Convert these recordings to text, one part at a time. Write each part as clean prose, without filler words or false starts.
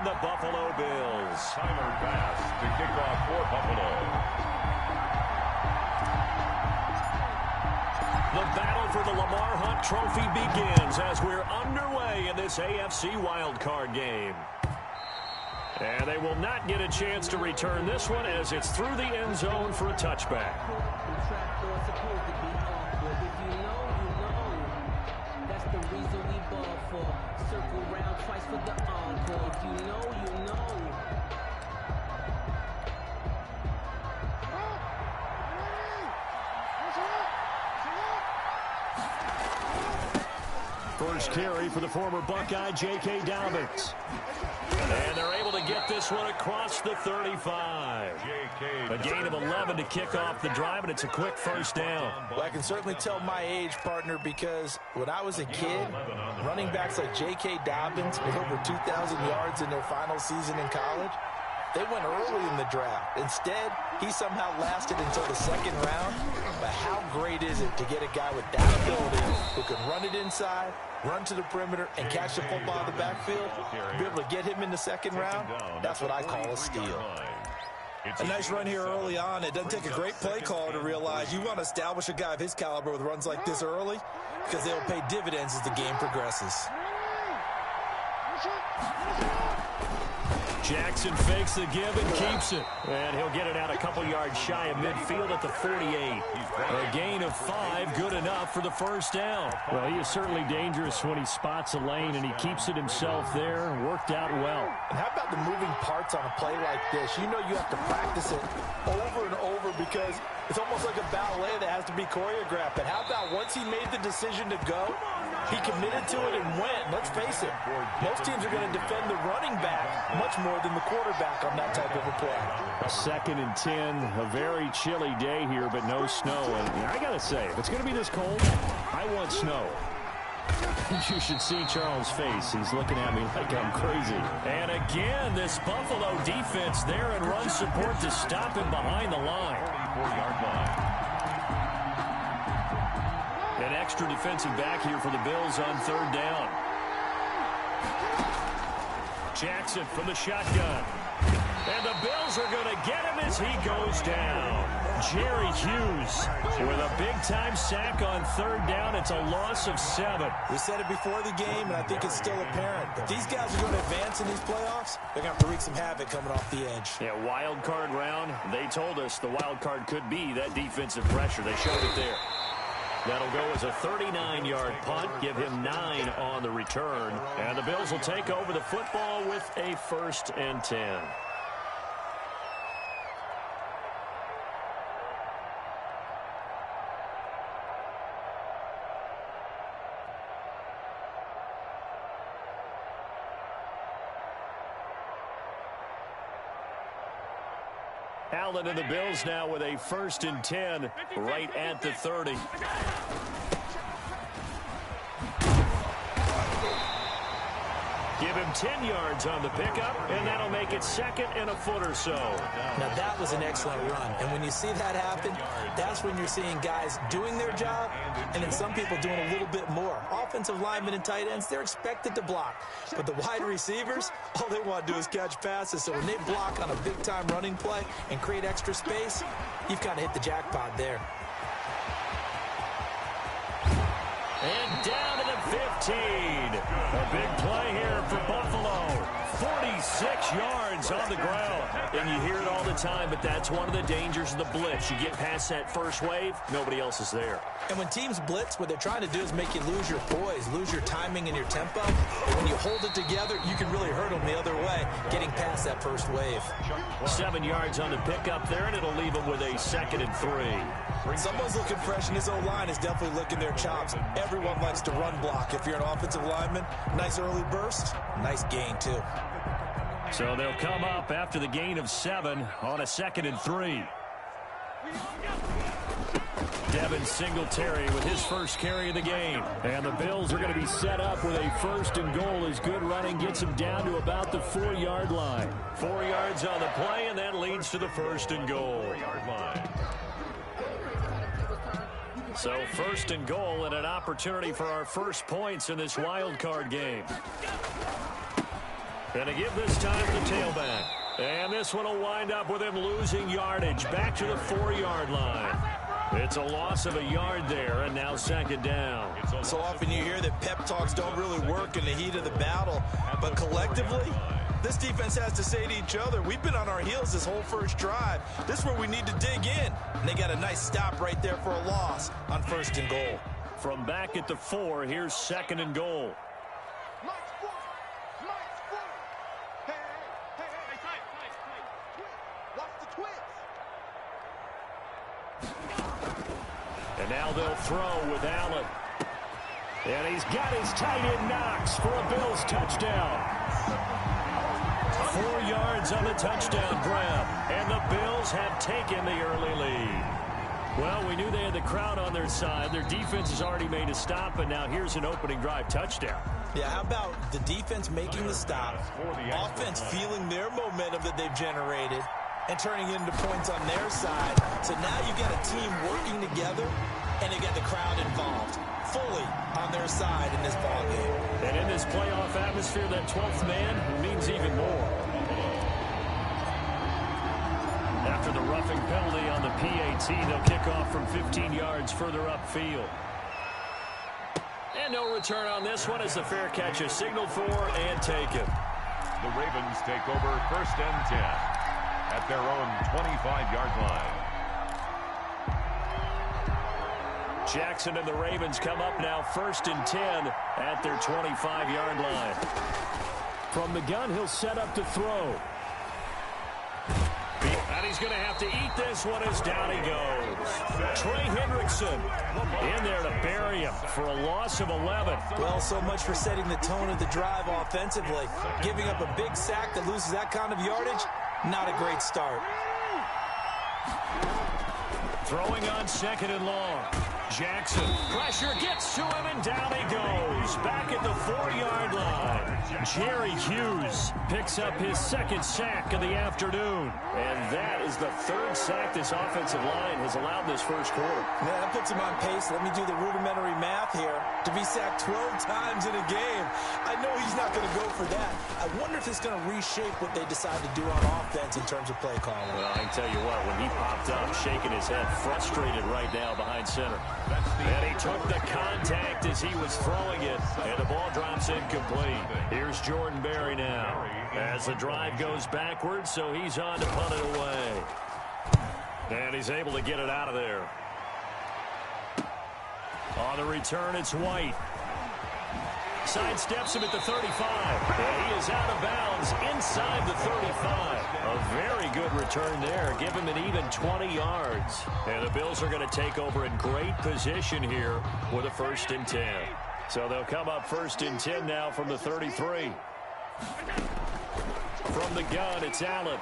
the Buffalo Bills. Timer pass to kick off for Buffalo. The battle for the Lamar Hunt Trophy begins as we're underway in this AFC wildcard game. And they will not get a chance to return this one as it's through the end zone for a touchback. That's the reason we ball for. Circle round twice for the encore. If you know, you know. First carry for the former Buckeye, J.K. Dobbins. And they're able to get this one across the 35. A gain of 11 to kick off the drive, and it's a quick first down. Well, I can certainly tell my age, partner, because when I was a kid, running backs like J.K. Dobbins with over 2,000 yards in their final season in college, they went early in the draft. Instead, he somehow lasted until the second round. But how great is it to get a guy with that ability who can run it inside, run to the perimeter, and catch the football in the backfield? Be able to get him in the second round, that's what I call a steal. A nice run here early on. It doesn't take a great play caller to realize you want to establish a guy of his caliber with runs like this early because they'll pay dividends as the game progresses. Jackson fakes the give and keeps it. And he'll get it out a couple yards shy of midfield at the 48. A gain of 5, good enough for the first down. Well, he is certainly dangerous when he spots a lane, and he keeps it himself there. Worked out well. And how about the moving parts on a play like this? You know you have to practice it over and over because it's almost like a ballet that has to be choreographed. But how about once he made the decision to go, he committed to it and went. Let's face it, most teams are going to defend the running back much more than the quarterback on that type of a play. 2nd and 10, a very chilly day here, but no snow. And I got to say, if it's going to be this cold, I want snow. You should see Charles' face. He's looking at me like I'm crazy. And again, this Buffalo defense there and run support to stop him behind the line. 44-yard line. An extra defensive back here for the Bills on 3rd down. Jackson from the shotgun. And the Bills are going to get him as he goes down. Jerry Hughes with a big-time sack on 3rd down. It's a loss of 7. We said it before the game, and I think it's still apparent. If these guys are going to advance in these playoffs, they're going to have to wreak some havoc coming off the edge. Yeah, wild card round. They told us the wild card could be that defensive pressure. They showed it there. That'll go as a 39-yard punt, give him 9 on the return. And the Bills will take over the football with a 1st and 10. Allen and the Bills now with a 1st and 10 right at the 30. Give him 10 yards on the pickup, and that'll make it 2nd and a foot or so. Now, that was an excellent run. And when you see that happen, that's when you're seeing guys doing their job and then some people doing a little bit more. Offensive linemen and tight ends, they're expected to block. But the wide receivers, all they want to do is catch passes. So when they block on a big-time running play and create extra space, you've kind of hit the jackpot there. And down to the 15. A big play here for Buffalo. 46 yards on the ground. And you hear it all the time, but that's one of the dangers of the blitz. You get past that first wave, nobody else is there. And when teams blitz, what they're trying to do is make you lose your poise, lose your timing and your tempo. But when you hold it together, you can really hurt them the other way, getting past that first wave. 7 yards on the pickup there, and it'll leave them with a 2nd and 3. Someone's looking fresh, and his O-line is definitely licking their chops. Everyone likes to run block. If you're an offensive lineman, nice early burst, nice gain, too. So they'll come up after the gain of 7 on a 2nd and 3. Devin Singletary with his first carry of the game. And the Bills are going to be set up with a 1st and goal as good running gets them down to about the 4-yard line. 4 yards on the play, and that leads to the 1st and goal. 4-yard line. So 1st and goal and an opportunity for our first points in this wild card game. And to give this time to the tailback. And this one will wind up with him losing yardage back to the 4-yard line. It's a loss of a yard there, and now second down. So often you hear that pep talks don't really work in the heat of the battle, but collectively, this defense has to say to each other, we've been on our heels this whole first drive. This is where we need to dig in. And they got a nice stop right there for a loss on 1st and goal. From back at the 4, here's 2nd and goal. And now they'll throw with Allen. And he's got his tight end Knox for a Bills touchdown. 4 yards on the touchdown grab. And the Bills have taken the early lead. Well, we knew they had the crowd on their side. Their defense has already made a stop, and now here's an opening drive touchdown. Yeah, how about the defense making the stop, offense feeling their momentum that they've generated, and turning it into points on their side. So now you've got a team working together, and they got the crowd involved fully on their side in this ballgame. And in this playoff atmosphere, that 12th man means even more. After the roughing penalty on the PAT, they'll kick off from 15 yards further upfield. And no return on this one as the fair catch is signaled for and taken. The Ravens take over 1st and 10 at their own 25-yard line. Jackson and the Ravens come up now 1st and 10 at their 25-yard line. From the gun, he'll set up to throw. And he's going to have to eat this one as down he goes. Trey Hendrickson in there to bury him for a loss of 11. Well, so much for setting the tone of the drive offensively. Giving up a big sack that loses that kind of yardage, not a great start. Throwing on 2nd and long. Jackson, pressure gets to him, and down he goes. Back at the 4-yard line. Jerry Hughes picks up his 2nd sack of the afternoon. And that is the 3rd sack this offensive line has allowed this first quarter. Man, that puts him on pace. Let me do the rudimentary math here. To be sacked 12 times in a game, I know he's not going to go for that. I wonder if it's going to reshape what they decide to do on offense in terms of play calling. Well, I can tell you what, when he popped up, shaking his head, frustrated right now behind center. And he took the contact as he was throwing it, and the ball drops incomplete. Here's Jordan Berry now as the drive goes backwards, so he's on to punt it away. And he's able to get it out of there. On the return, it's White. Sidesteps him at the 35. And he is out of bounds inside the 35. A very good return there. Give him an even 20 yards. And the Bills are going to take over in great position here with a 1st and 10. So they'll come up 1st and 10 now from the 33. From the gun, it's Allen.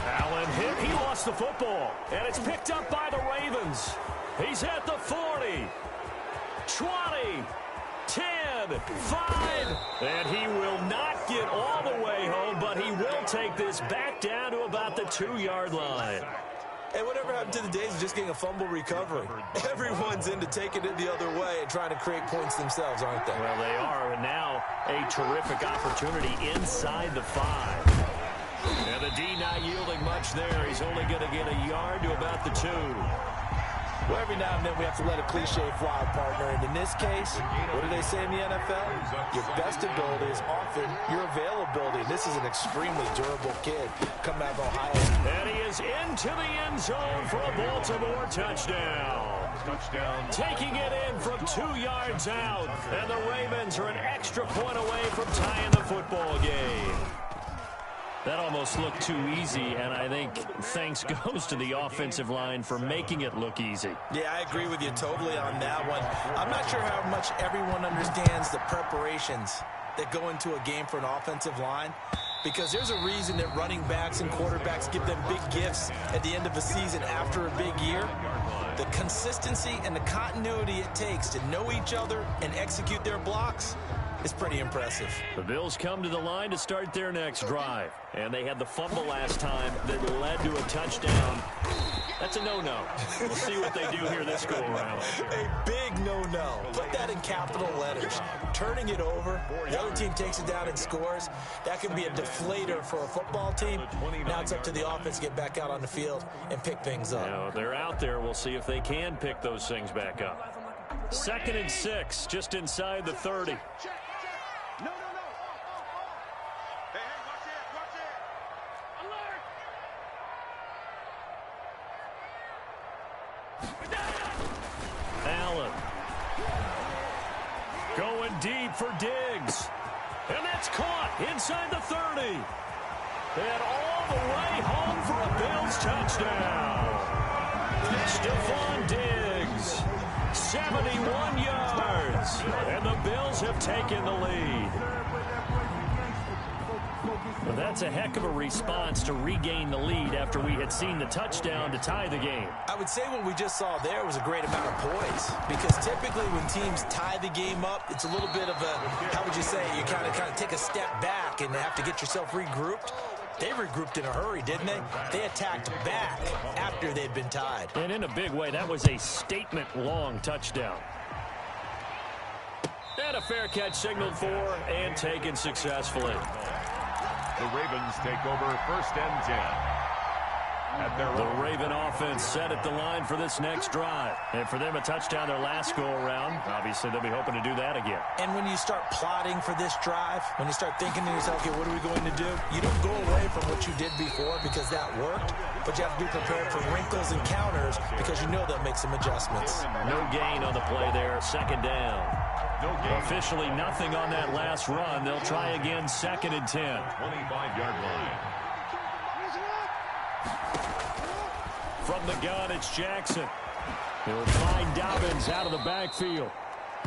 Allen hit. He lost the football. And it's picked up by the Ravens. He's at the 40. 20. 10, 5, and he will not get all the way home, but he will take this back down to about the 2-yard line. Hey, whatever happened to the days of just getting a fumble recovery? Everyone's into taking it the other way and trying to create points themselves, aren't they? Well, they are, and now a terrific opportunity inside the 5. And the D not yielding much there. He's only going to get a yard to about the 2. Well, every now and then we have to let a cliche fly, partner. And in this case, what do they say in the NFL? Your best ability is often your availability. This is an extremely durable kid coming out of Ohio. And he is into the end zone for a Baltimore touchdown. Taking it in from 2 yards out. And the Ravens are an extra point away from tying the football game. That almost looked too easy, and I think thanks goes to the offensive line for making it look easy. Yeah, I agree with you totally on that one. I'm not sure how much everyone understands the preparations that go into a game for an offensive line, because there's a reason that running backs and quarterbacks give them big gifts at the end of a season after a big year. The consistency and the continuity it takes to know each other and execute their blocks is pretty impressive. The Bills come to the line to start their next drive. And they had the fumble last time that led to a touchdown. That's a no-no. We'll see what they do here this go-around. A big no-no. Put that in capital letters. Turning it over, the other team takes it down and scores. That can be a deflator for a football team. Now it's up to the offense to get back out on the field and pick things up. Now, they're out there. We'll see if they can pick those things back up. 2nd and 6, just inside the 30. Allen going deep for Diggs, and that's caught inside the 30, and all the way home for a Bills touchdown. Stephon Diggs, 71 yards, and the Bills have taken the lead. Well, that's a heck of a response to regain the lead after we had seen the touchdown to tie the game. I would say what we just saw there was a great amount of poise, because typically when teams tie the game up, it's a little bit of a, how would you say, you kind of take a step back and have to get yourself regrouped. They regrouped in a hurry, didn't they? They attacked back after they'd been tied. And in a big way, that was a statement-long touchdown. And a fair catch signaled for and taken successfully. The Ravens take over 1st and 10. The Raven offense set at the line for this next drive. And for them, a touchdown their last go-around. Obviously, they'll be hoping to do that again. And when you start plotting for this drive, when you start thinking to yourself, okay, what are we going to do? You don't go away from what you did before because that worked, but you have to be prepared for wrinkles and counters because you know they'll make some adjustments. No gain on the play there, 2nd down. Officially nothing on that last run. They'll try again, 2nd and 10. 25-yard line. From the gun, it's Jackson. He'll find Dobbins out of the backfield.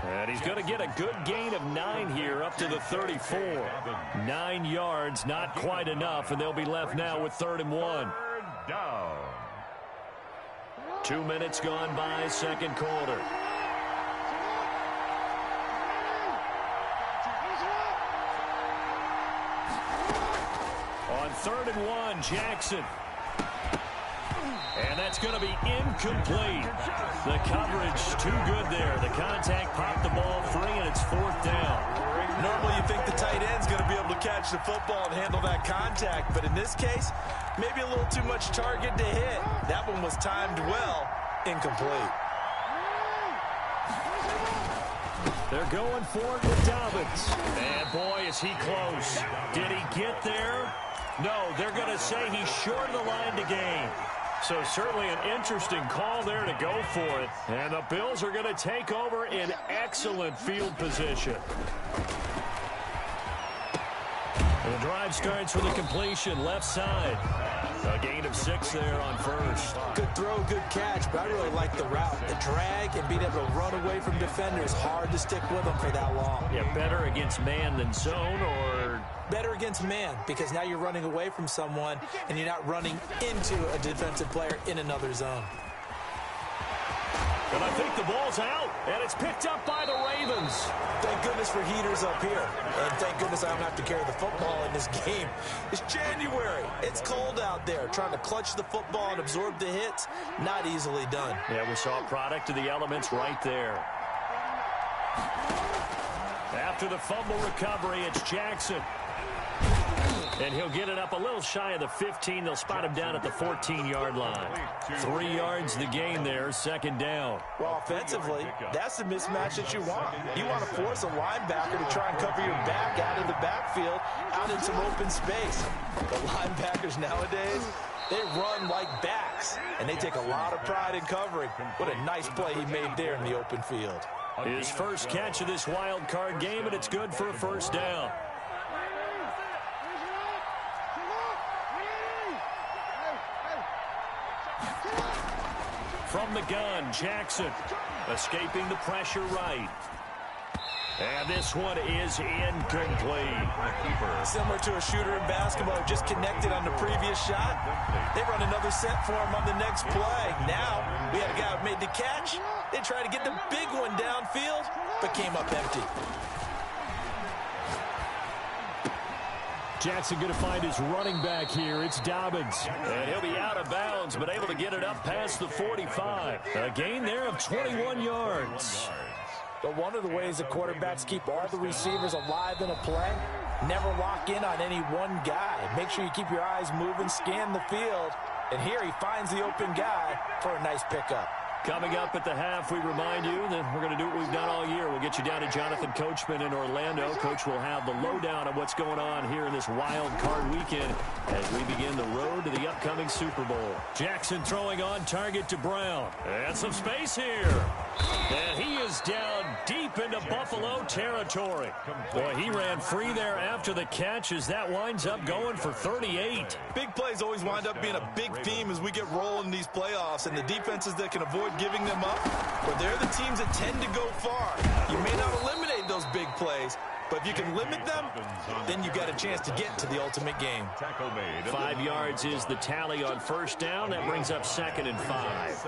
And he's going to get a good gain of 9 here up to the 34. 9 yards, not quite enough, and they'll be left now with 3rd and 1. Down. 2 minutes gone by, 2nd quarter. On 3rd and 1, Jackson. And that's going to be incomplete. The coverage too good there. The contact popped the ball free, and it's 4th down. Normally you think the tight end's going to be able to catch the football and handle that contact, but in this case, maybe a little too much target to hit. That one was timed well, incomplete. They're going for it with Dobbins. And boy, is he close. Did he get there? No, they're going to say he's short of the line to gain. So certainly an interesting call there to go for it. And the Bills are going to take over in excellent field position. The drive starts with a completion, left side. A gain of 6 there on 1st. Good throw, good catch, but I really like the route. The drag and being able to run away from defenders, hard to stick with them for that long. Yeah, better against man than zone, or better against man, because now you're running away from someone and you're not running into a defensive player in another zone. And I think the ball's out, and it's picked up by the Ravens. Thank goodness for heaters up here, and thank goodness I don't have to carry the football in this game. It's January. It's cold out there. Trying to clutch the football and absorb the hits, not easily done. Yeah, we saw a product of the elements right there. After the fumble recovery, it's Jackson. And he'll get it up a little shy of the 15. They'll spot him down at the 14-yard line. 3 yards the gain there, 2nd down. Well, offensively, that's the mismatch that you want. You want to force a linebacker to try and cover your back out of the backfield, out in some open space. The linebackers nowadays, they run like backs, and they take a lot of pride in covering. What a nice play he made there in the open field. His first catch of this wild card game, and it's good for a 1st down. From the gun, Jackson escaping the pressure right. And this one is incomplete. Similar to a shooter in basketball, just connected on the previous shot. They run another set for him on the next play. Now, we had a guy who made the catch. They tried to get the big one downfield, but came up empty. Jackson going to find his running back here. It's Dobbins. And he'll be out of bounds, but able to get it up past the 45. A gain there of 21 yards. But one of the ways the quarterbacks keep all the receivers alive in a play, never lock in on any one guy. Make sure you keep your eyes moving, scan the field. And here he finds the open guy for a nice pickup. Coming up at the half, we remind you that we're going to do what we've done all year. We'll get you down to Jonathan Coachman in Orlando. Coach will have the lowdown of what's going on here in this wild card weekend as we begin the road to the upcoming Super Bowl. Jackson throwing on target to Brown. And some space here. And he is down deep into Buffalo territory. Boy, he ran free there after the catch as that winds up going for 38. Big plays always wind up being a big theme as we get rolling in these playoffs, and the defenses that can avoid giving them up, but they're the teams that tend to go far. You may not eliminate those big plays, but if you can limit them, then you've got a chance to get to the ultimate game. 5 yards is the tally on first down. That brings up 2nd and 5.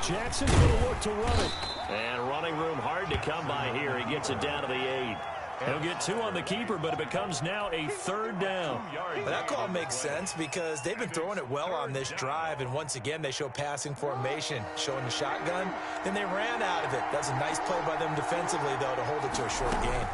Jackson's going to look to run it. And running room hard to come by here. He gets it down to the 8. He'll get 2 on the keeper, but it becomes now a 3rd down. Well, that call makes sense because they've been throwing it well on this drive, and once again, they show passing formation, showing the shotgun. Then they ran out of it. That's a nice play by them defensively, though, to hold it to a short gain.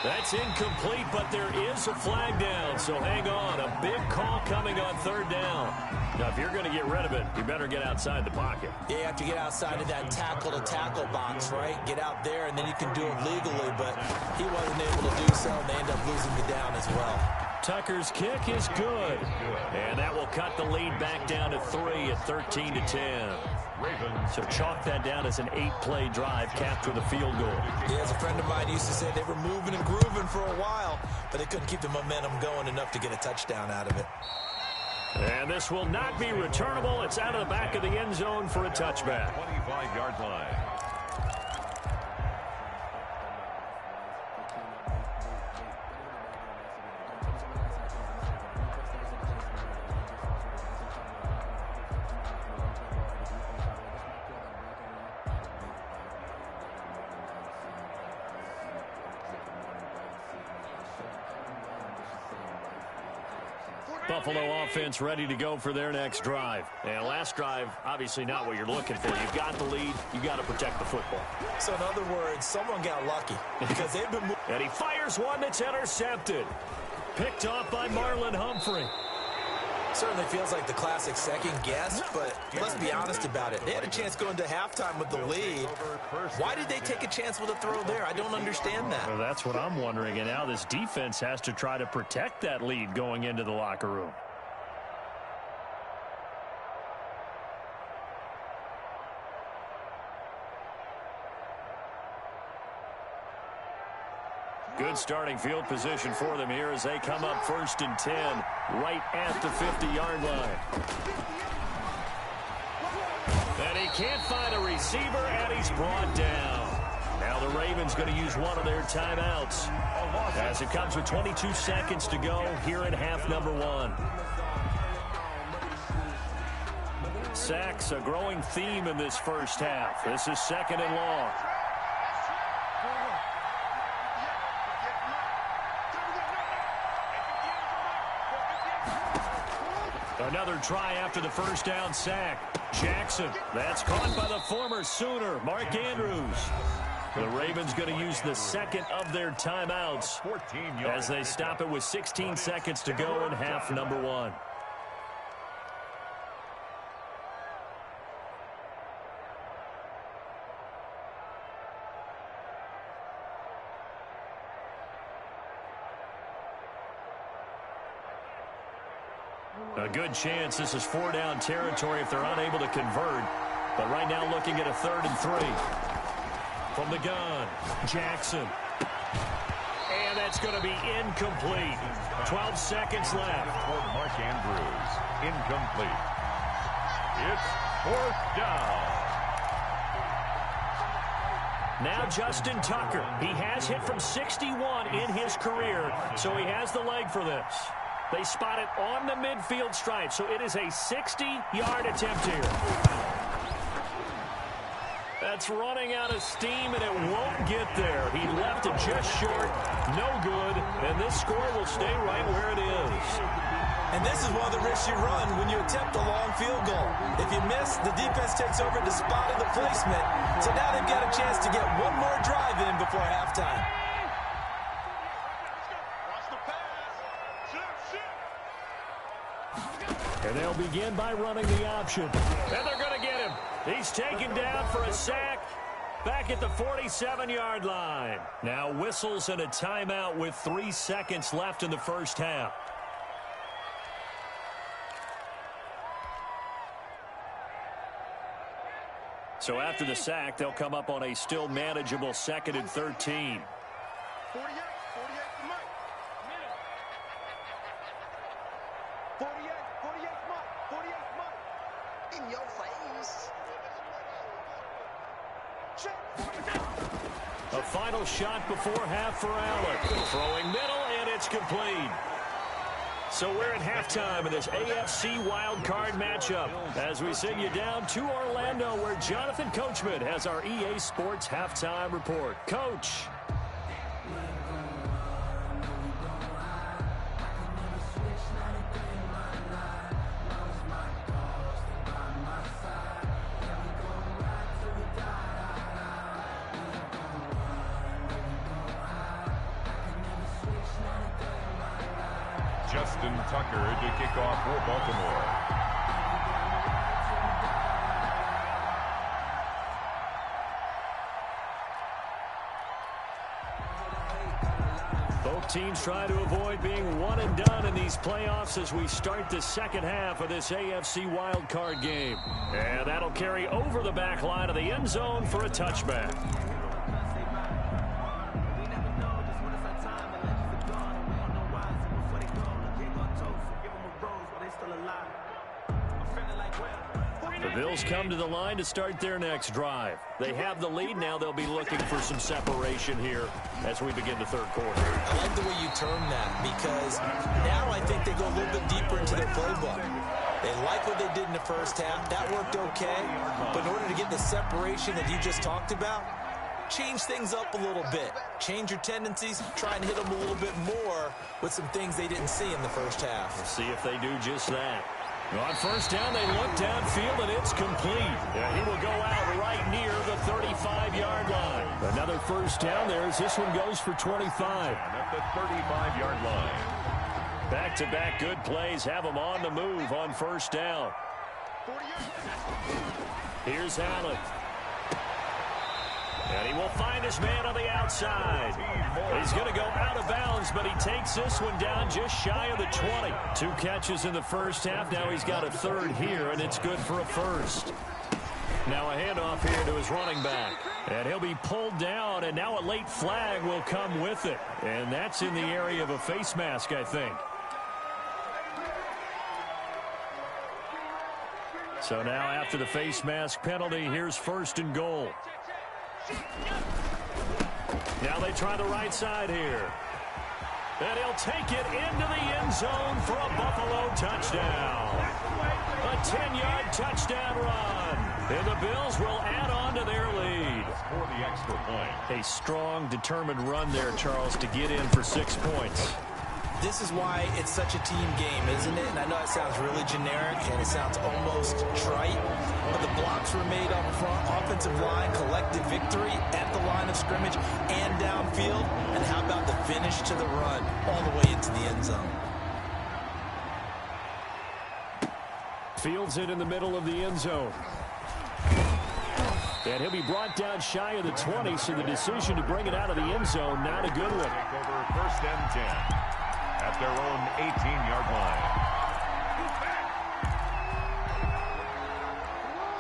That's incomplete, but there is a flag down, so hang on. A big call coming on 3rd down. Now, if you're going to get rid of it, you better get outside the pocket. Yeah, you have to get outside of that tackle-to-tackle box, right? Get out there, and then you can do it legally, but he wasn't able to do so, and they end up losing the down as well. Tucker's kick is good, and that will cut the lead back down to 3 at 13-10. So chalk that down as an 8-play drive, capture the field goal. Yeah, as a friend of mine used to say, they were moving and grooving for a while, but they couldn't keep the momentum going enough to get a touchdown out of it. And this will not be returnable. It's out of the back of the end zone for a touchback. 25-yard line. Buffalo offense ready to go for their next drive. And last drive, obviously not what you're looking for. You've got the lead. You've got to protect the football. So in other words, someone got lucky because they've been moving. And he fires one that's intercepted. Picked off by Marlon Humphrey. Certainly feels like the classic second guess, but let's be honest about it. They had a chance going to halftime with the lead. Why did they take a chance with a throw there? I don't understand that. Well, that's what I'm wondering. And now this defense has to try to protect that lead going into the locker room. Good starting field position for them here as they come up 1st and 10, right at the 50-yard line. And he can't find a receiver, and he's brought down. Now the Ravens going to use one of their timeouts as it comes with 22 seconds to go here in half number 1. Sacks, a growing theme in this first half. This is 2nd and long. Another try after the first down sack. Jackson, that's caught by the former Sooner, Mark Andrews. The Ravens going to use the 2nd of their timeouts as they stop it with 16 seconds to go in half number 1. A good chance this is 4-down territory if they're unable to convert. But right now looking at a 3rd and 3. From the gun, Jackson. And that's going to be incomplete. 12 seconds left. Toward Mark Andrews. Incomplete. It's 4th down. Now Justin Tucker. He has hit from 61 in his career, so he has the leg for this. They spot it on the midfield stripe, so it is a 60-yard attempt here. That's running out of steam, and it won't get there. He left it just short, no good, and this score will stay right where it is. And this is one of the risks you run when you attempt a long field goal. If you miss, the defense takes over the spot of the placement. So now they've got a chance to get one more drive in before halftime. And they'll begin by running the option. And they're going to get him. He's taken down for a sack back at the 47-yard line. Now whistles and a timeout with 3 seconds left in the first half. So after the sack, they'll come up on a still manageable 2nd and 13. 48 Mike. 48 Mike. In your face. A final shot before half for Allen. Throwing middle, and it's complete. So we're at halftime in this AFC wildcard matchup as we send you down to Orlando where Jonathan Coachman has our EA Sports halftime report. Coach. Justin Tucker to kick off for Baltimore. Both teams try to avoid being one and done in these playoffs as we start the second half of this AFC wildcard game. And that'll carry over the back line of the end zone for a touchback. The Bills come to the line to start their next drive. They have the lead. Now they'll be looking for some separation here as we begin the third quarter. I like the way you term that because now I think they go a little bit deeper into their playbook. They like what they did in the first half. That worked okay. But in order to get the separation that you just talked about, change things up a little bit. Change your tendencies. Try and hit them a little bit more with some things they didn't see in the first half. We'll see if they do just that. On first down, they look downfield, and it's complete. Yeah, he will go out right near the 35-yard line. Another first down there as this one goes for 25. At the 35-yard line. Back-to-back good plays have them on the move on first down. Here's Allen. And he will find his man on the outside. He's going to go out of bounds, but he takes this one down just shy of the 20. 2 catches in the first half. Now he's got a third here, and it's good for a first. Now a handoff here to his running back. And he'll be pulled down, and now a late flag will come with it. And that's in the area of a face mask, I think. So now after the face mask penalty, here's 1st and goal. Now they try the right side here. And he'll take it into the end zone for a Buffalo touchdown. A 10-yard touchdown run. And the Bills will add on to their lead. For the extra point. A strong, determined run there, Charles, to get in for 6 points. This is why it's such a team game, isn't it? And I know it sounds really generic and it sounds almost trite, but the blocks were made up front, offensive line, collective victory at the line of scrimmage and downfield. And how about the finish to the run all the way into the end zone? Fields it in the middle of the end zone. And he'll be brought down shy of the 20, so the decision to bring it out of the end zone, not a good one. Take over 1st and 10. At their own 18-yard line.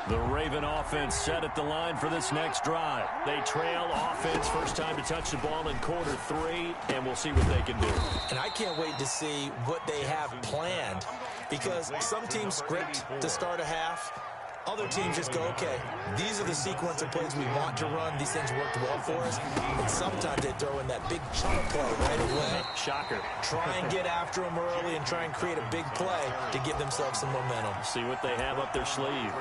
The Raven offense set at the line for this next drive. They trail offense, first time to touch the ball in quarter 3, and we'll see what they can do. And I can't wait to see what they have planned because some teams script to start a half. Other teams just go, okay, these are the sequence of plays we want to run. These things worked well for us. And sometimes they throw in that big chunk play right away. Shocker. Try and get after them early and try and create a big play to give themselves some momentum. See what they have up their sleeve.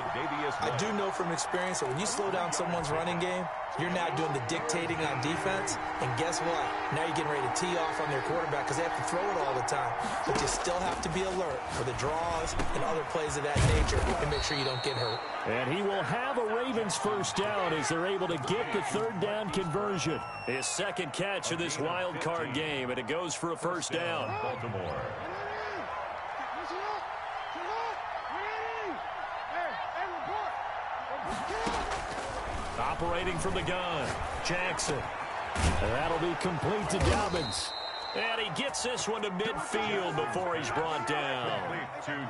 I do know from experience that when you slow down someone's running game, you're now doing the dictating on defense. And guess what? Now you're getting ready to tee off on their quarterback because they have to throw it all the time. But you still have to be alert for the draws and other plays of that nature and make sure you don't get hurt. And he will have a Ravens first down as they're able to get the third down conversion. His second catch of this wild card game, and it goes for a first down. Baltimore. Operating from the gun, Jackson. And that'll be complete to Dobbins. And he gets this one to midfield before he's brought down.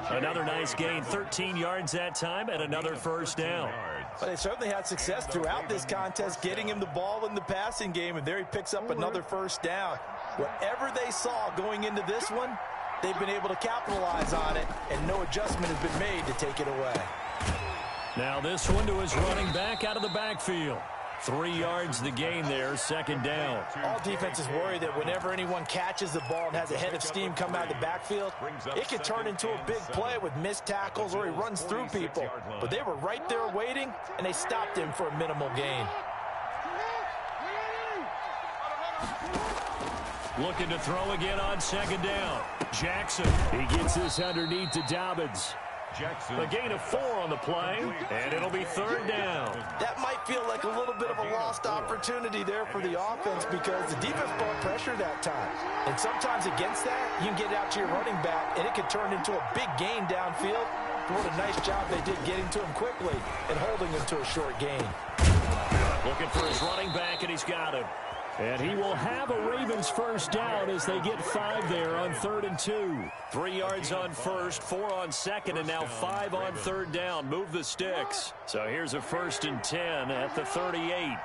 Another nice gain, 13 yards that time, and another first down. But they certainly had success throughout this contest, getting him the ball in the passing game, and there he picks up another first down. Whatever they saw going into this one, they've been able to capitalize on it, and no adjustment has been made to take it away. Now this one to his running back out of the backfield. 3 yards the gain there, second down. All defenses worry that whenever anyone catches the ball and has a head of steam come out of the backfield, it can turn into a big play with missed tackles or he runs through people. But they were right there waiting, and they stopped him for a minimal gain. Looking to throw again on second down. Jackson, he gets this underneath to Dobbins. A gain of 4 on the play, and it'll be third down. That might feel like a little bit of a lost opportunity there for the offense because the defense brought pressure that time. And sometimes against that, you can get it out to your running back, and it can turn into a big gain downfield. But what a nice job they did getting to him quickly and holding him to a short gain. Looking for his running back, and he's got him. And he will have a Ravens first down as they get 5 there on 3rd and 2. 3 yards on first, 4 on second, and now 5 on third down. Move the sticks. So here's a 1st and 10 at the 38.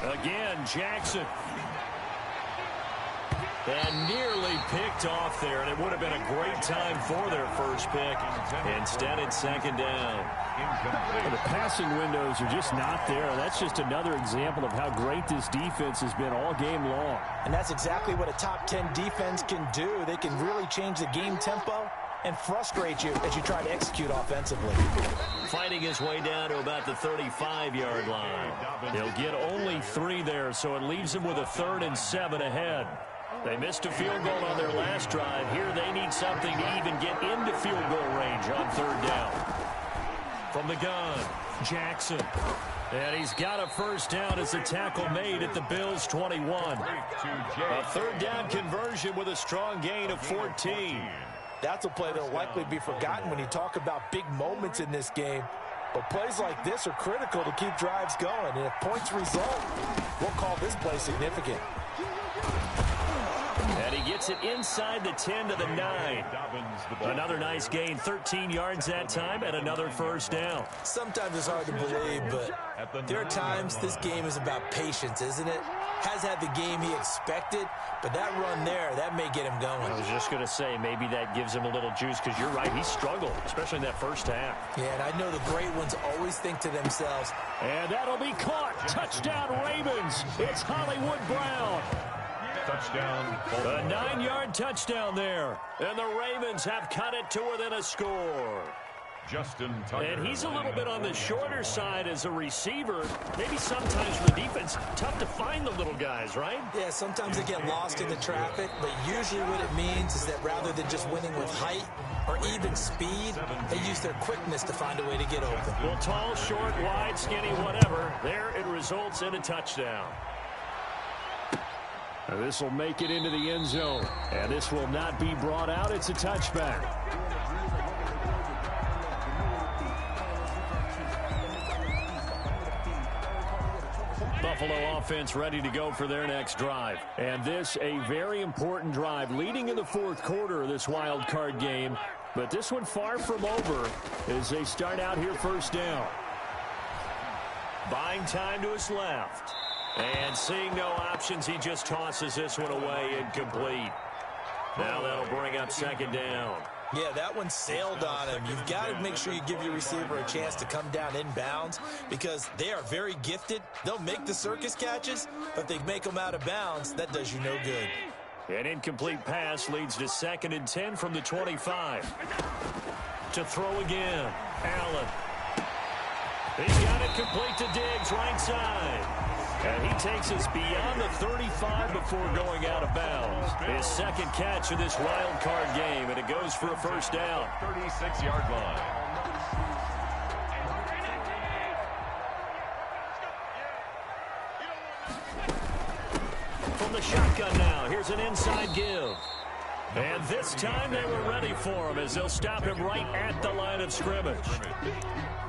Again, Jackson. And nearly picked off there, and it would have been a great time for their first pick. Instead, it's second down. And the passing windows are just not there. That's just another example of how great this defense has been all game long. And that's exactly what a top 10 defense can do. They can really change the game tempo and frustrate you as you try to execute offensively. Fighting his way down to about the 35-yard line. He'll get only 3 there, so it leaves him with a 3rd and 7 ahead. They missed a field goal on their last drive. Here they need something to even get into field goal range on third down. From the gun, Jackson. And he's got a first down as a tackle made at the Bills' 21. A third down conversion with a strong gain of 14. That's a play that will likely be forgotten when you talk about big moments in this game. But plays like this are critical to keep drives going. And if points result, we'll call this play significant. And he gets it inside the 10 to the 9. Another nice gain, 13 yards that time, and another first down. Sometimes it's hard to believe, but there are times this game is about patience, isn't it? Has had the game he expected, but that run there, that may get him going. I was just going to say, maybe that gives him a little juice, because you're right, he struggled, especially in that first half. Yeah, and I know the great ones always think to themselves. And that'll be caught. Touchdown, Ravens. It's Hollywood Brown. Touchdown. A 9-yard touchdown there. And the Ravens have cut it to within a score. Justin Tucker. And he's a little bit on the shorter side as a receiver. Maybe sometimes for the defense, tough to find the little guys, right? Yeah, sometimes they get lost in the traffic, but usually what it means is that rather than just winning with height or even speed, they use their quickness to find a way to get open. Well, tall, short, wide, skinny, whatever. There it results in a touchdown. Now this will make it into the end zone. And this will not be brought out. It's a touchback. Buffalo offense ready to go for their next drive. And this a very important drive leading in the fourth quarter of this wild card game. But this one far from over as they start out here first down. Buying time to his left. And seeing no options, he just tosses this one away incomplete. Now that'll bring up second down. Yeah, that one sailed on him. You've got to make sure you give your receiver a chance to come down inbounds because they are very gifted. They'll make the circus catches, but if they make them out of bounds, that does you no good. An incomplete pass leads to 2nd and 10 from the 25. To throw again, Allen. He's got it complete to Diggs, right side. And he takes us beyond the 35 before going out of bounds. His second catch of this wild card game, and it goes for a first down. 36-yard line. From the shotgun now, here's an inside give. And this time they were ready for him as they'll stop him right at the line of scrimmage.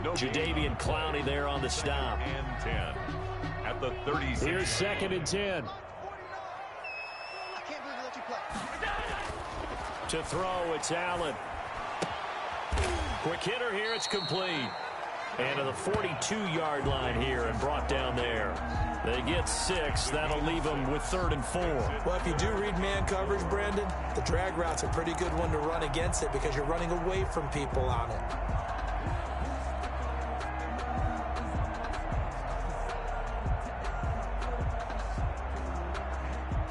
Jadeveon Clowney there on the stop. And 10 at the 36. Here's 2nd and 10. I can't believe they let you play. To throw, it's Allen. Quick hitter here, it's complete. And to the 42-yard line here and brought down there. They get 6. That'll leave them with 3rd and 4. Well, if you do read man coverage, Brandon, the drag route's a pretty good one to run against it because you're running away from people on it.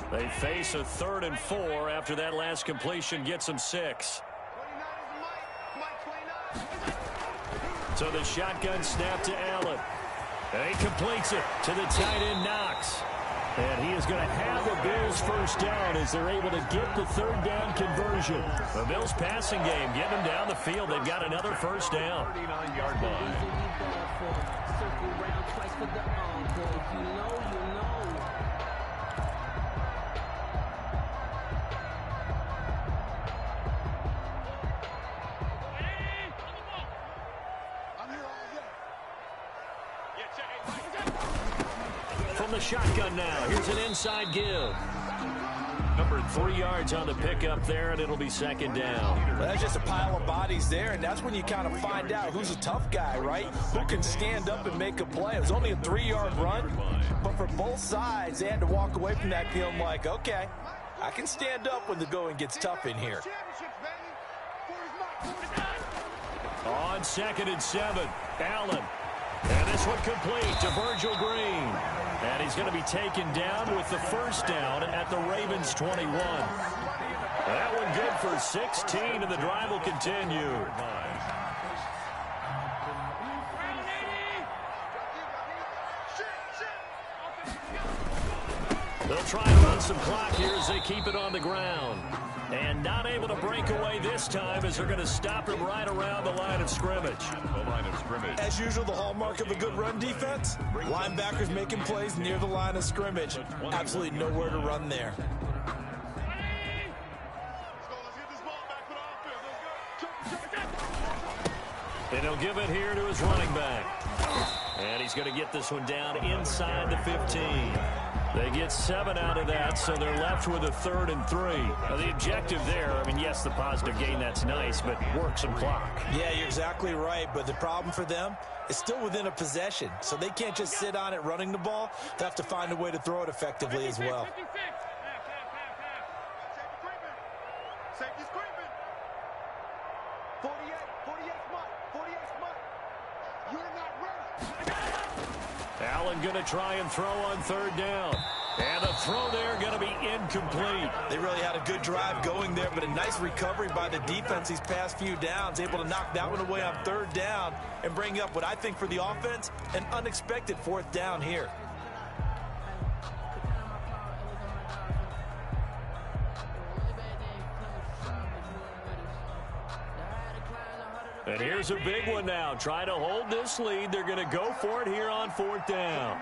They face a 3rd and 4 after that last completion gets them 6. 29 is Mike 29. So the shotgun snap to Allen. And he completes it to the tight end Knox. And he is going to have the Bills first down as they're able to get the 3rd down conversion. The Bills passing game, get them down the field. They've got another first down. 39-yard line. Circle round twice for the encore. If you know, you know. From the shotgun now, here's an inside give. Number 3 yards on the pickup there, and it'll be 2nd down. Well, that's just a pile of bodies there, and that's when you kind of find out who's a tough guy, right? Who can stand up and make a play. It was only a 3-yard run, but for both sides, they had to walk away from that feeling like, okay, I can stand up when the going gets tough in here. On 2nd and 7, Allen. And this one complete to Virgil Green. And he's going to be taken down with the first down at the Ravens 21. That one good for 16, and the drive will continue. They'll try to run some clock here as they keep it on the ground. And not able to break away this time as they're going to stop him right around the line of scrimmage. The line of scrimmage. As usual, the hallmark of a good run defense, linebackers making plays near the line of scrimmage. Absolutely nowhere to run there. And he'll give it here to his running back. And he's going to get this one down inside the 15. They get 7 out of that, so they're left with a 3rd and 3. Now, the objective there, I mean, yes, the positive gain, that's nice, but work some clock. Yeah, you're exactly right, but the problem for them is still within a possession, so they can't just sit on it running the ball. They have to find a way to throw it effectively as well. Safety's creeping. 48 Mike. You're not ready. Allen going to try and throw on 3rd down. And the throw there going to be incomplete. They really had a good drive going there, but a nice recovery by the defense these past few downs, able to knock that one away on 3rd down and bring up what I think for the offense, an unexpected 4th down here. And here's a big one now. Try to hold this lead. They're going to go for it here on 4th down.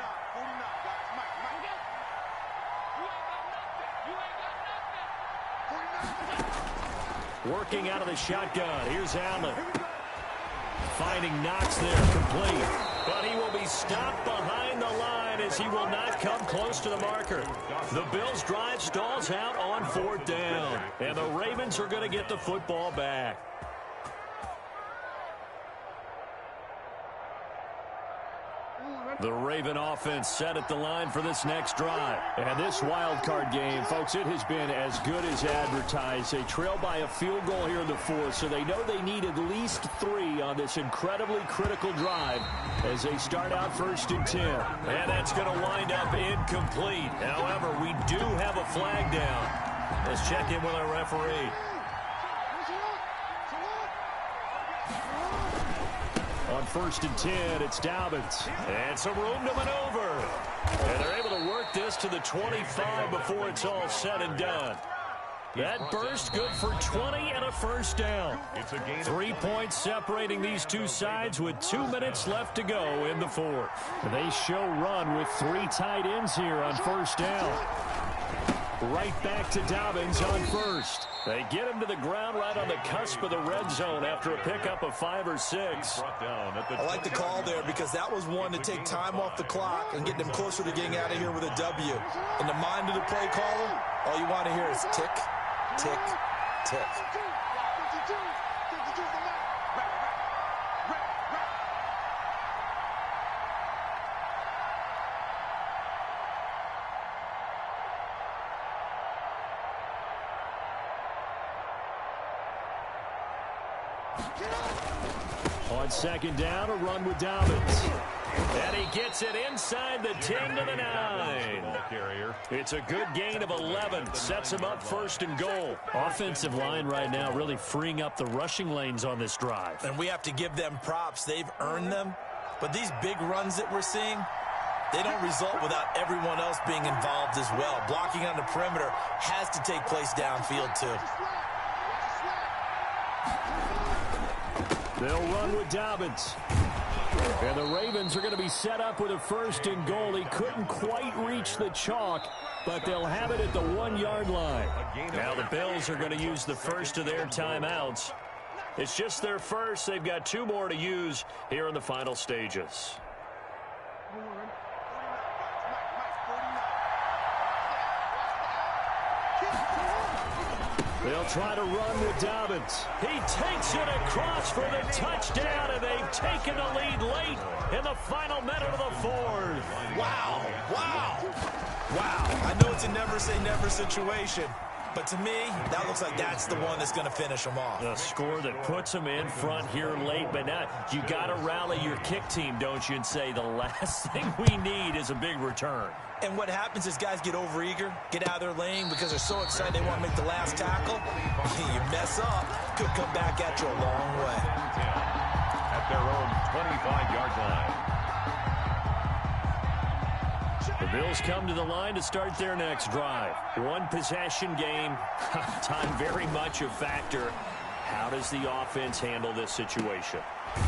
Working out of the shotgun. Here's Allen. Finding Knox there, complete. But he will be stopped behind the line as he will not come close to the marker. The Bills' drive stalls out on 4th down. And the Ravens are going to get the football back. The Raven offense set at the line for this next drive. And this wild card game, folks, it has been as good as advertised. They trail by a field goal here in the fourth, so they know they need at least 3 on this incredibly critical drive as they start out 1st and 10. And that's going to wind up incomplete. However, we do have a flag down. Let's check in with our referee. On 1st and 10, it's Dobbins. And some room to maneuver. And they're able to work this to the 25 before it's all said and done. That burst good for 20 and a first down. 3 points separating these two sides with 2 minutes left to go in the fourth. They show run with 3 tight ends here on 1st down. Right back to Dobbins on 1st. They get him to the ground right on the cusp of the red zone after a pickup of 5 or 6. I like the call there because that was one to take time off the clock and get them closer to getting out of here with a W. In the mind of the play caller, all you want to hear is tick, tick, tick. On 2nd down, a run with Dobbins. And he gets it inside the 10 to the 9. It's a good gain of 11. Sets him up 1st and goal. Offensive line right now really freeing up the rushing lanes on this drive. And we have to give them props. They've earned them. But these big runs that we're seeing, they don't result without everyone else being involved as well. Blocking on the perimeter has to take place downfield too. They'll run with Dobbins. And the Ravens are going to be set up with a 1st and goal. He couldn't quite reach the chalk, but they'll have it at the 1-yard line. Now the Bills are going to use the first of their timeouts. It's just their first. They've got 2 more to use here in the final stages. They'll try to run with Dobbins. He takes it across for the touchdown, and they've taken the lead late in the final minute of the fourth. Wow, wow, wow. I know it's a never-say-never situation, but to me, that looks like that's the one that's going to finish them off. A score that puts them in front here late, but now you got to rally your kick team, don't you, and say the last thing we need is a big return. And what happens is guys get overeager, get out of their lane because they're so excited they want to make the last tackle. You mess up, could come back at you a long way. At their own 25-yard line. The Bills come to the line to start their next drive. 1 possession game. Time very much a factor. How does the offense handle this situation?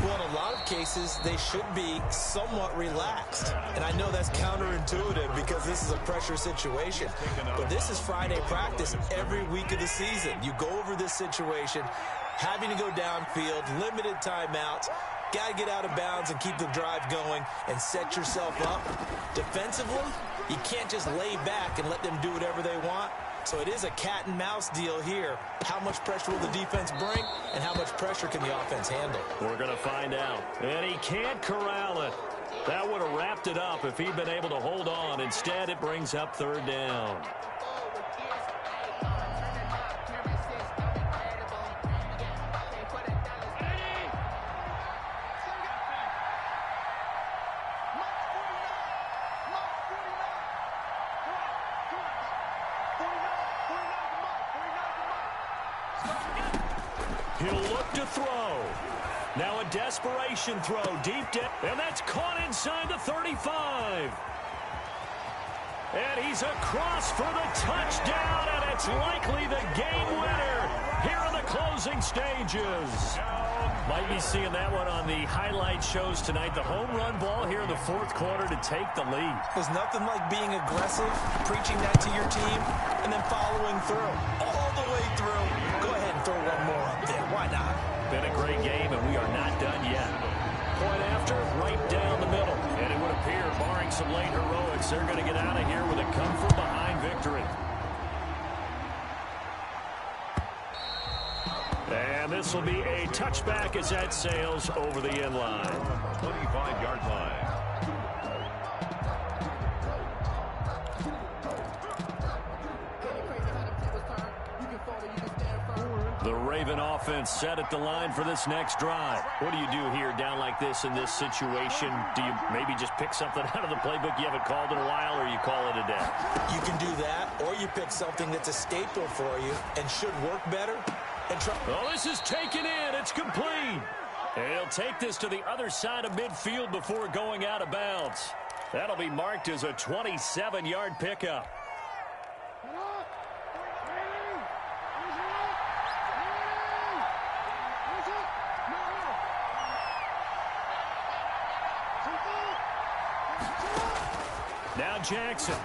Well, in a lot of cases, they should be somewhat relaxed. And I know that's counterintuitive because this is a pressure situation. But this is Friday practice every week of the season. You go over this situation, having to go downfield, limited timeouts, got to get out of bounds and keep the drive going and set yourself up. Defensively, you can't just lay back and let them do whatever they want. So it is a cat and mouse deal here. How much pressure will the defense bring, and how much pressure can the offense handle? We're going to find out. And he can't corral it. That would have wrapped it up if he'd been able to hold on. Instead, it brings up 3rd down. He'll look to throw. Now a desperation throw deep down. And that's caught inside the 35. And he's across for the touchdown. And it's likely the game winner here in the closing stages. Might be seeing that one on the highlight shows tonight. The home run ball here in the 4th quarter to take the lead. There's nothing like being aggressive, preaching that to your team, and then following through. All the way through. Go ahead and throw one more up there. Why not? Been a great game, and we are not done yet. Point after, right down the middle. And it would appear, barring some late heroics, they're going to get out of here with a come-from-behind victory. And this will be a touchback as that sails over the end line. 25-yard line. The Raven offense set at the line for this next drive. What do you do here down like this in this situation? Do you maybe just pick something out of the playbook you haven't called in a while, or you call it a day? You can do that, or you pick something that's a staple for you and should work better. And try. Oh, this is taken in. It's complete. And he'll take this to the other side of midfield before going out of bounds. That'll be marked as a 27-yard pickup. Now Jackson.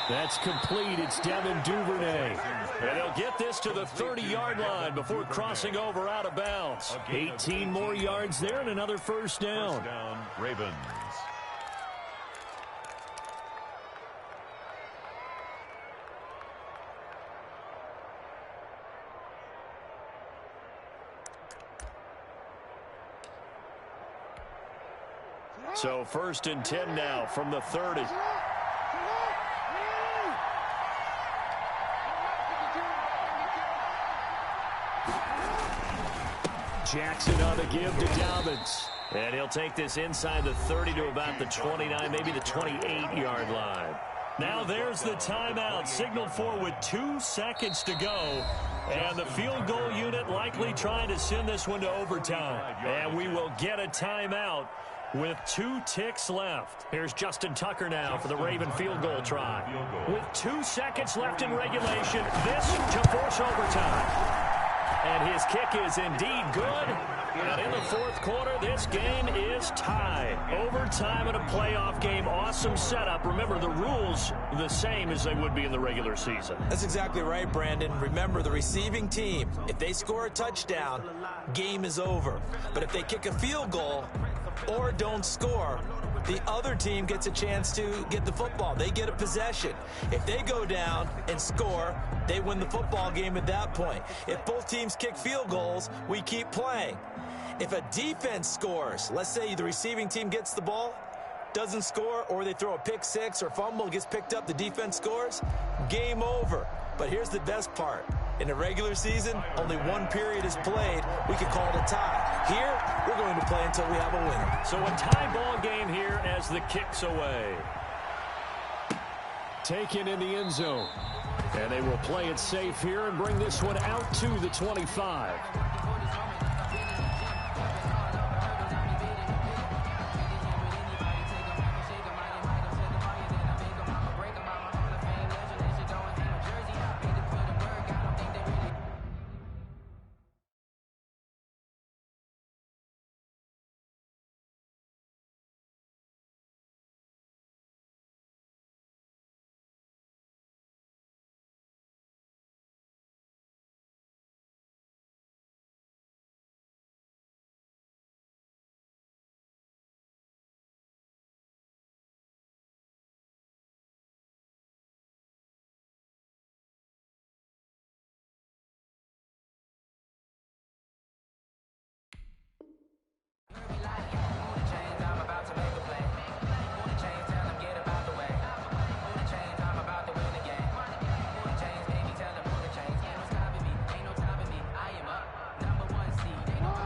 That's complete. It's Devin Duvernay. And he'll get this to the 30-yard line before crossing over out of bounds. 18 more yards there and another first down. First down, Ravens. So 1st and 10 now from the 30. Jackson on the give to Dobbins. And he'll take this inside the 30 to about the 29, maybe the 28-yard line. Now there's the timeout signaled for with 2 seconds to go. And the field goal unit likely trying to send this one to overtime. And we will get a timeout with 2 ticks left. Here's Justin Tucker now for the Raven field goal try. With 2 seconds left in regulation, this to force overtime. And his kick is indeed good. And in the 4th quarter, this game is tied. Overtime in a playoff game. Awesome setup. Remember, the rules the same as they would be in the regular season. That's exactly right, Brandon. Remember, the receiving team, if they score a touchdown, game is over. But if they kick a field goal or don't score, the other team gets a chance to get the football. They get a possession. If they go down and score, they win the football game at that point. If both teams kick field goals, we keep playing. If a defense scores, let's say the receiving team gets the ball, doesn't score, or they throw a pick six or fumble, gets picked up, the defense scores, game over. But here's the best part. In the regular season, only 1 period is played. We can call it a tie. Here, we're going to play until we have a winner. So a tie ball game here as the kick's away. Taken in the end zone. And they will play it safe here and bring this one out to the 25.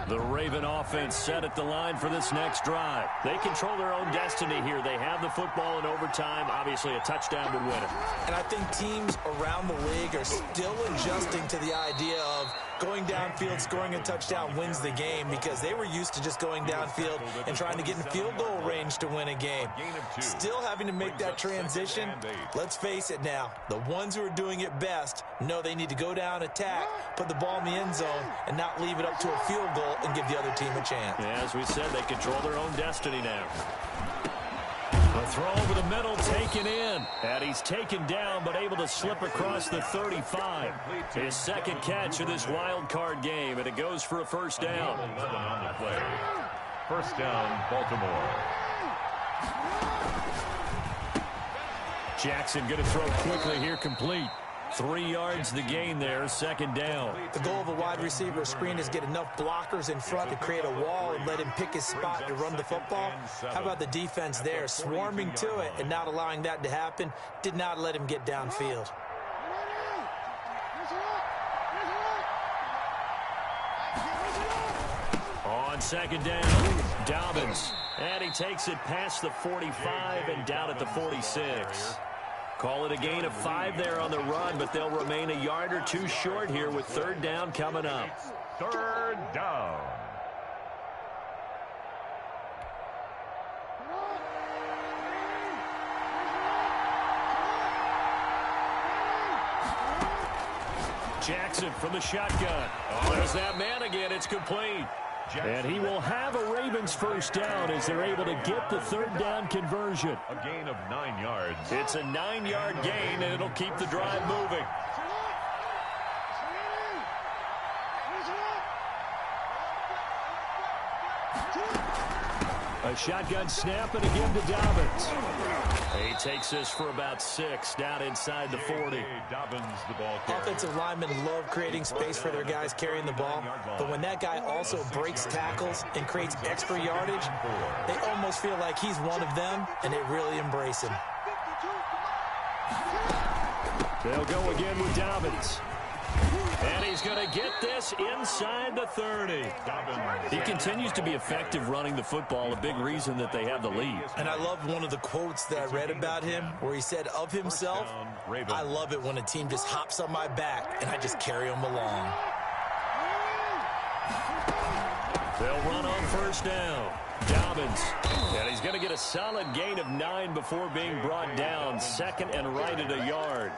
The Raven offense set at the line for this next drive. They control their own destiny here. They have the football in overtime. Obviously, a touchdown would win it. And I think teams around the league are still adjusting to the idea of going downfield, scoring a touchdown wins the game, because they were used to just going downfield and trying to get in field goal range to win a game. Still having to make that transition. Let's face it now, the ones who are doing it best know they need to go down, attack, put the ball in the end zone, and not leave it up to a field goal and give the other team a chance. Yeah, as we said, they control their own destiny now. A throw over the middle, taken in. And he's taken down, but able to slip across the 35. His second catch of this wild card game, and it goes for a first down. First down, Baltimore. Jackson going to throw quickly here, complete. 3 yards the gain there, second down. The goal of a wide receiver screen is get enough blockers in front to create a wall and let him pick his spot to run the football. How about the defense there, swarming to it and not allowing that to happen? Did not let him get downfield. second down. Dobbins. And he takes it past the 45 and down at the 46. Call it a gain of 5 there on the run, but they'll remain a yard or two short here with third down coming up. Third down. Jackson from the shotgun. Oh, there's that man again. It's complete. And he will have a Ravens first down as they're able to get the third down conversion. A gain of 9 yards. It's a 9-yard gain, and it'll keep the drive moving. A shotgun snap and again to Dobbins. He takes this for about 6 down inside the 40. Dobbins, the ball carrier. Offensive linemen love creating space for their guys carrying the ball, but when that guy also breaks tackles and creates extra yardage, they almost feel like he's one of them, and they really embrace him. They'll go again with Dobbins. And he's going to get this inside the 30. He continues to be effective running the football, a big reason that they have the lead. And I love one of the quotes that I read about him where he said of himself, I love it when a team just hops on my back and I just carry them along. They'll run on first down. Dobbins. And he's going to get a solid gain of 9 before being brought down. Second and right at a yard.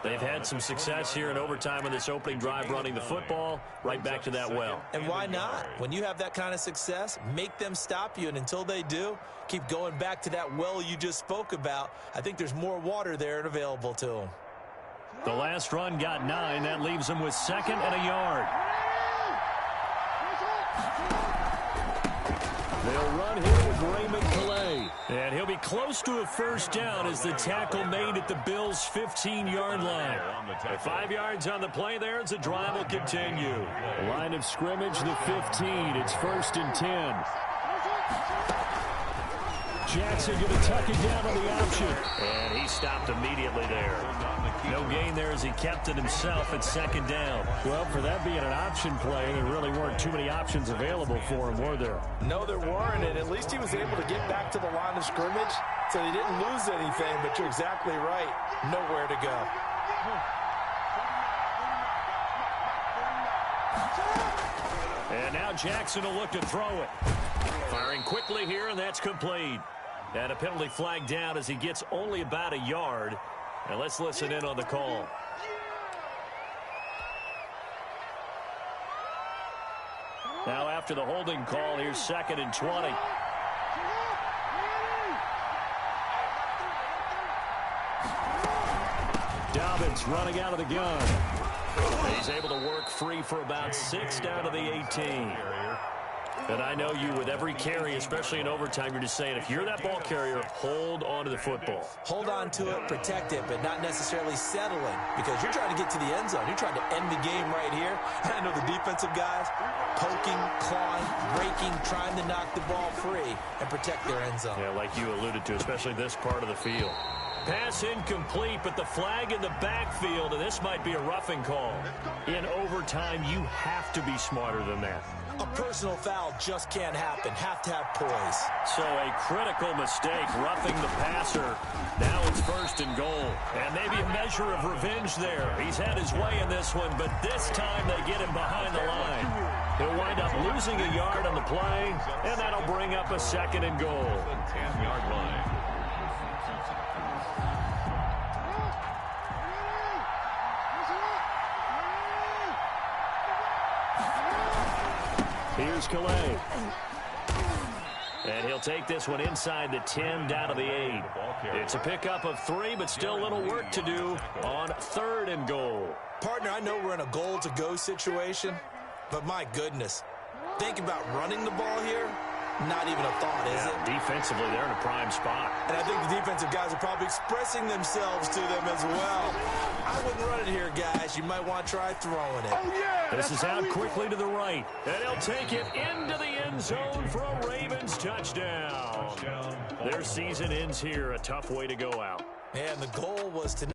They've had some success here in overtime on this opening drive running the football. Right back to that well. And why not? When you have that kind of success, make them stop you. And until they do, keep going back to that well you just spoke about. I think there's more water there and available to them. The last run got 9. That leaves them with second and a yard. They'll run here with Raymond Calais. And he'll be close to a first down as the tackle made at the Bills' 15-yard line. 5 yards on the play there as the drive will continue. Line of scrimmage, the 15. It's 1st and 10. Jackson going to tuck it down on the option. And he stopped immediately there. No gain there as he kept it himself at second down. Well, for that being an option play, there really weren't too many options available for him, were there? No, there weren't, and at least he was able to get back to the line of scrimmage, so he didn't lose anything, but you're exactly right. Nowhere to go. And now Jackson will look to throw it. Firing quickly here, and that's complete. And a penalty flag down as he gets only about a yard. And let's listen in on the call. Now after the holding call, here's 2nd and 20. Dobbins running out of the gun. He's able to work free for about 6 down to the 18. And I know you, with every carry, especially in overtime, you're just saying, if you're that ball carrier, hold on to the football. Hold on to it, protect it, but not necessarily settling, because you're trying to get to the end zone. You're trying to end the game right here. I know the defensive guys poking, clawing, breaking, trying to knock the ball free and protect their end zone. Yeah, like you alluded to, especially this part of the field. Pass incomplete, but the flag in the backfield, and this might be a roughing call. In overtime, you have to be smarter than that. A personal foul just can't happen. Have to have poise. So a critical mistake, roughing the passer. Now it's 1st and goal. And maybe a measure of revenge there. He's had his way in this one, but this time they get him behind the line. He'll wind up losing a yard on the play, and that'll bring up a 2nd and goal. 10-yard line. Here's Calais. And he'll take this one inside the 10 down to the 8. It's a pickup of 3, but still a little work to do on 3rd and goal. Partner, I know we're in a goal-to-go situation, but my goodness, think about running the ball here. Not even a thought, is it? Defensively, they're in a prime spot. And I think the defensive guys are probably expressing themselves to them as well. I wouldn't run it here, guys. You might want to try throwing it. Oh, yeah, this is out quickly to the right. And he'll take it into the end zone for a Ravens touchdown. Their season ends here. A tough way to go out. And the goal was to